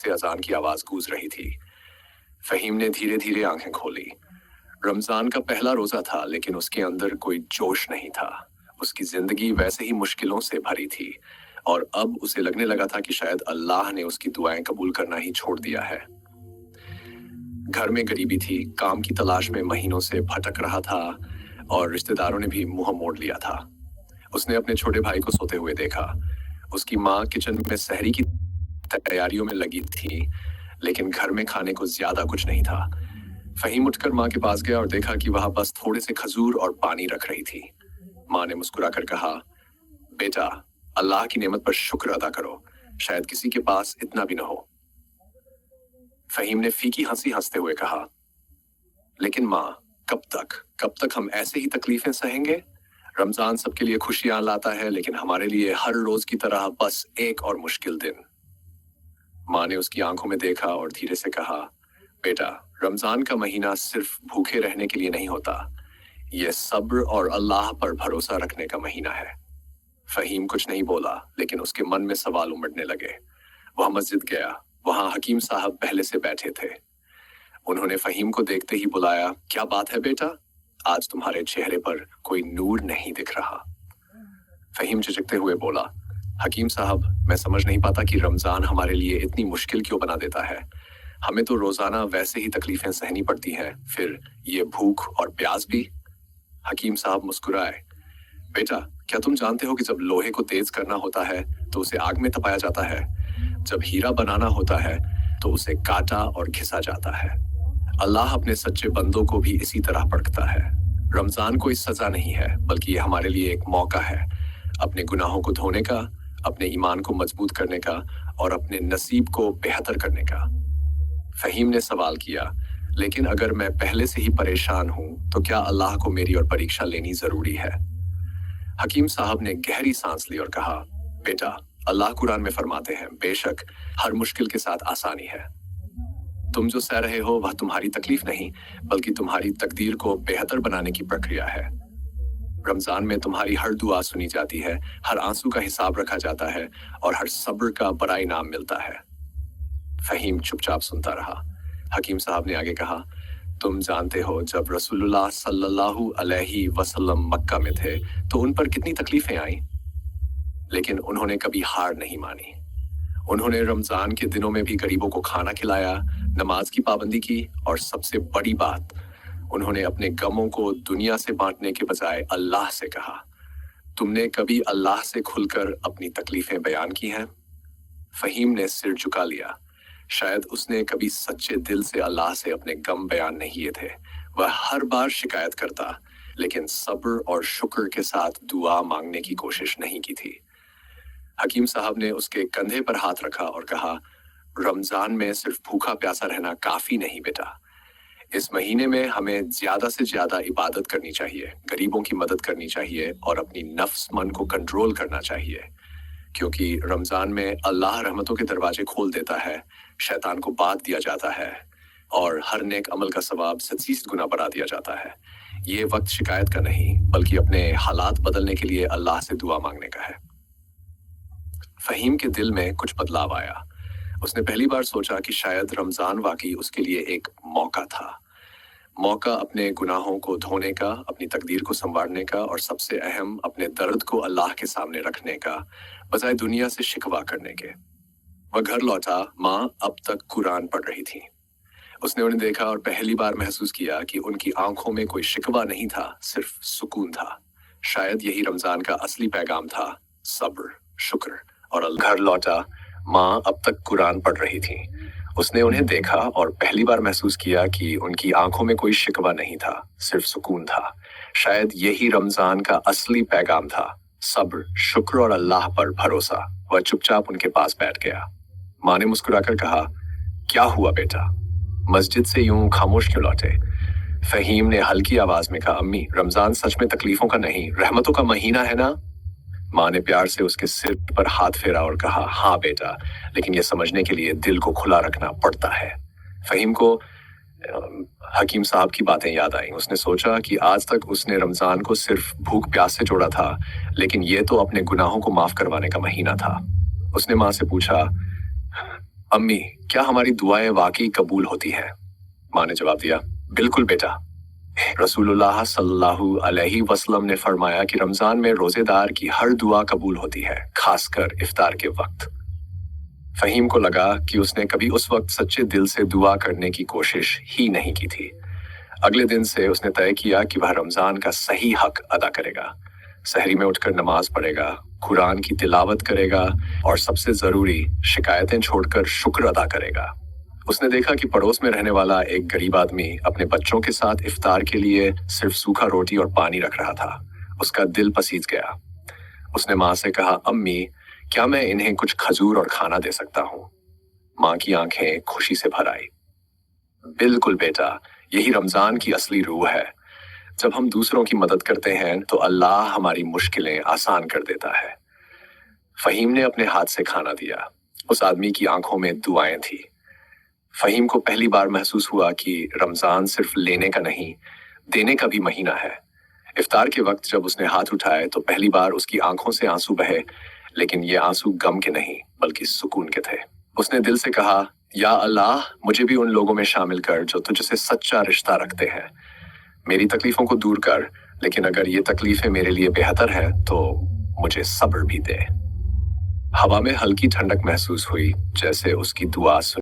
से अजान की आवाज गूंज रही थी। फहीम ने धीरे धीरे आंखें खोली। रमजान का पहला रोजा था, लेकिन उसके अंदर कोई जोश नहीं था। उसकी जिंदगी वैसे ही मुश्किलों से भरी थी और अब उसे लगने लगा था कि शायद अल्लाह ने उसकी दुआएं कबूल करना ही छोड़ दिया है। घर में गरीबी थी, काम की तलाश में महीनों से भटक रहा था और रिश्तेदारों ने भी मुंह मोड़ लिया था। उसने अपने छोटे भाई को सोते हुए देखा। उसकी माँ किचन में सहरी की तैयारियों में लगी थी, लेकिन घर में खाने को ज्यादा कुछ नहीं था। फहीम उठकर माँ के पास गया और देखा कि वहां बस थोड़े से खजूर और पानी रख रही थी। माँ ने मुस्कुराकर कहा, बेटा, अल्लाह की नेमत पर शुक्र अदा करो, शायद किसी के पास इतना भी न हो। फहीम ने फीकी हंसी हंसते हुए कहा, लेकिन माँ, कब तक हम ऐसे ही तकलीफें सहेंगे? रमजान सबके लिए खुशियां लाता है, लेकिन हमारे लिए हर रोज की तरह बस एक और मुश्किल दिन। माँ ने उसकी आंखों में देखा और धीरे से कहा, बेटा, रमजान का महीना सिर्फ भूखे रहने के लिए नहीं होता, यह सब्र और अल्लाह पर भरोसा रखने का महीना है। फहीम कुछ नहीं बोला, लेकिन उसके मन में सवाल उमड़ने लगे। वह मस्जिद गया। वहां हकीम साहब पहले से बैठे थे। उन्होंने फहीम को देखते ही बुलाया, क्या बात है बेटा, आज तुम्हारे चेहरे पर कोई नूर नहीं दिख रहा। फहीम झिझकते हुए बोला, हकीम साहब, मैं समझ नहीं पाता कि रमजान हमारे लिए इतनी मुश्किल क्यों बना देता है। हमें तो रोजाना वैसे ही तकलीफें सहनी पड़ती हैं, फिर ये भूख और प्यास भी। हकीम साहब मुस्कुराए, बेटा, क्या तुम जानते हो कि जब लोहे को तेज करना होता है तो उसे आग में तपाया जाता है, जब हीरा बनाना होता है तो उसे काटा और घिसा जाता है। अल्लाह अपने सच्चे बंदों को भी इसी तरह परखता है। रमजान कोई सजा नहीं है, बल्कि ये हमारे लिए एक मौका है अपने गुनाहों को धोने का, अपने ईमान को मजबूत करने का और अपने नसीब को बेहतर करने का। फहीम ने सवाल किया, लेकिन अगर मैं पहले से ही परेशान हूं तो क्या अल्लाह को मेरी और परीक्षा लेनी जरूरी है? हकीम साहब ने गहरी सांस ली और कहा, बेटा, अल्लाह कुरान में फरमाते हैं, बेशक हर मुश्किल के साथ आसानी है। तुम जो सह रहे हो वह तुम्हारी तकलीफ नहीं, बल्कि तुम्हारी तकदीर को बेहतर बनाने की प्रक्रिया है। रमजान में तुम्हारी हर दुआ सुनी जाती है, हर आंसू का हिसाब रखा जाता है और हर सब्र का बड़ा इनाम मिलता है। फहीम चुपचाप सुनता रहा। हकीम साहब ने आगे कहा, तुम जानते हो, जब रसूलुल्लाह सल्लल्लाहु अलैहि वसल्लम मक्का में थे तो उन पर कितनी तकलीफें आईं, लेकिन उन्होंने कभी हार नहीं मानी। उन्होंने रमजान के दिनों में भी गरीबों को खाना खिलाया, नमाज की पाबंदी की और सबसे बड़ी बात, उन्होंने अपने गमों को दुनिया से बांटने के बजाय अल्लाह से कहा। तुमने कभी अल्लाह से खुलकर अपनी तकलीफें बयान की हैं? फहीम ने सिर झुका लिया। शायद उसने कभी सच्चे दिल से अल्लाह से अपने गम बयान नहीं किए थे। वह हर बार शिकायत करता, लेकिन सब्र और शुक्र के साथ दुआ मांगने की कोशिश नहीं की थी। हकीम साहब ने उसके कंधे पर हाथ रखा और कहा, रमजान में सिर्फ भूखा प्यासा रहना काफी नहीं बेटा। इस महीने में हमें ज्यादा से ज्यादा इबादत करनी चाहिए, गरीबों की मदद करनी चाहिए और अपनी नफ्स मन को कंट्रोल करना चाहिए, क्योंकि रमजान में अल्लाह रहमतों के दरवाजे खोल देता है, शैतान को बात दिया जाता है और हर नेक अमल का सवाब 37 गुना बढ़ा दिया जाता है। ये वक्त शिकायत का नहीं, बल्कि अपने हालात बदलने के लिए अल्लाह से दुआ मांगने का है। फहीम के दिल में कुछ बदलाव आया। उसने पहली बार सोचा कि शायद रमजान वाकई उसके लिए एक मौका था। मौका अपने गुनाहों को धोने का, अपनी तकदीर को संवारने का और सबसे अहम, अपने दर्द को अल्लाह के सामने रखने का, बजाय दुनिया से शिकवा करने के। वह घर लौटा। माँ अब तक कुरान पढ़ रही थी। उसने उन्हें देखा और पहली बार महसूस किया कि उनकी आंखों में कोई शिकवा नहीं था, सिर्फ सुकून था। शायद यही रमजान का असली पैगाम था, सब्र, शुक्र और अल्लाह। घर लौटा। माँ अब तक कुरान पढ़ रही थी। उसने उन्हें देखा और पहली बार महसूस किया कि उनकी आंखों में कोई शिकवा नहीं था, सिर्फ सुकून था। शायद यही रमजान का असली पैगाम था, सब्र, शुक्र और अल्लाह पर भरोसा। वह चुपचाप उनके पास बैठ गया। माँ ने मुस्कुराकर कहा, क्या हुआ बेटा, मस्जिद से यूं खामोश क्यों लौटे? फहीम ने हल्की आवाज में कहा, अम्मी, रमजान सच में तकलीफों का नहीं, रहमतों का महीना है ना? माँ ने प्यार से उसके सिर पर हाथ फेरा और कहा, हाँ बेटा, लेकिन यह समझने के लिए दिल को खुला रखना पड़ता है। फहीम को हकीम साहब की बातें याद आई। उसने सोचा कि आज तक उसने रमजान को सिर्फ भूख प्यास से जोड़ा था, लेकिन ये तो अपने गुनाहों को माफ करवाने का महीना था। उसने माँ से पूछा, अम्मी, क्या हमारी दुआएं वाकई कबूल होती हैं? माँ ने जवाब दिया, बिल्कुल बेटा। रसूलुल्लाह सल्लल्लाहु अलैहि वसल्लम ने फरमाया कि रमजान में रोजेदार की हर दुआ कबूल होती है, खासकर इफ्तार के वक्त। फहीम को लगा कि उसने कभी उस वक्त सच्चे दिल से दुआ करने की कोशिश ही नहीं की थी। अगले दिन से उसने तय किया कि वह रमजान का सही हक अदा करेगा। सहरी में उठकर नमाज पढ़ेगा, कुरान की तिलावत करेगा और सबसे जरूरी शिकायतें छोड़कर शुक्र अदा करेगा। उसने देखा कि पड़ोस में रहने वाला एक गरीब आदमी अपने बच्चों के साथ इफ्तार के लिए सिर्फ सूखा रोटी और पानी रख रहा था। उसका दिल पसीज गया। उसने माँ से कहा, अम्मी, क्या मैं इन्हें कुछ खजूर और खाना दे सकता हूँ? माँ की आंखें खुशी से भर आई। बिल्कुल बेटा, यही रमजान की असली रूह है। जब हम दूसरों की मदद करते हैं तो अल्लाह हमारी मुश्किलें आसान कर देता है। फहीम ने अपने हाथ से खाना दिया। उस आदमी की आंखों में दुआएं थी। फहीम को पहली बार महसूस हुआ कि रमजान सिर्फ लेने का नहीं, देने का भी महीना है। इफ्तार के वक्त जब उसने हाथ उठाए तो पहली बार उसकी आंखों से आंसू बहे, लेकिन ये आंसू गम के नहीं बल्कि सुकून के थे। उसने दिल से कहा, या अल्लाह, मुझे भी उन लोगों में शामिल कर जो तुझसे सच्चा रिश्ता रखते हैं। मेरी तकलीफों को दूर कर, लेकिन अगर ये तकलीफें मेरे लिए बेहतर हैं तो मुझे सब्र भी दे। हवा में हल्की ठंडक महसूस हुई, जैसे उसकी दुआ सुनी।